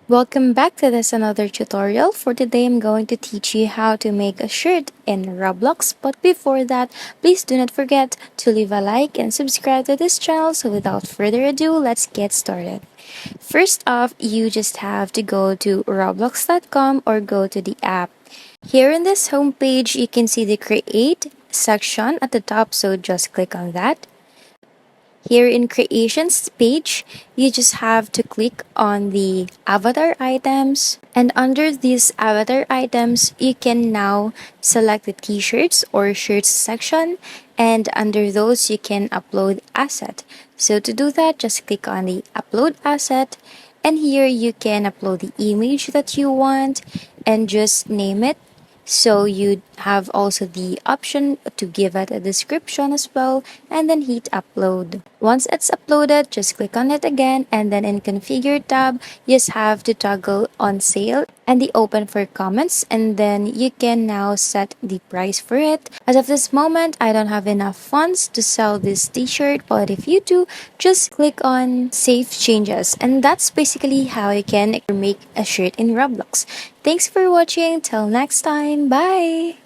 Welcome back to this another tutorial. For today, I'm going to teach you how to make a shirt in Roblox. But before that, please do not forget to leave a like and subscribe to this channel. So without further ado, let's get started. First off, you just have to go to roblox.com or go to the app. Here in this homepage, you can see the create section at the top, so just click on that. Here in creations page, you just have to click on the avatar items, and under these avatar items, you can now select the t-shirts or shirts section, and under those you can upload asset. So to do that, just click on the upload asset, and here you can upload the image that you want and just name it. So you have also the option to give it a description as well, and then hit upload. Once it's uploaded, just click on it again, and then in configure tab, you just have to toggle on sale and the open for comments, and then you can now set the price for it. As of this moment, I don't have enough funds to sell this t-shirt, but if you do, just click on save changes, and that's basically how you can make a shirt in Roblox. Thanks for watching. Till next time. Bye.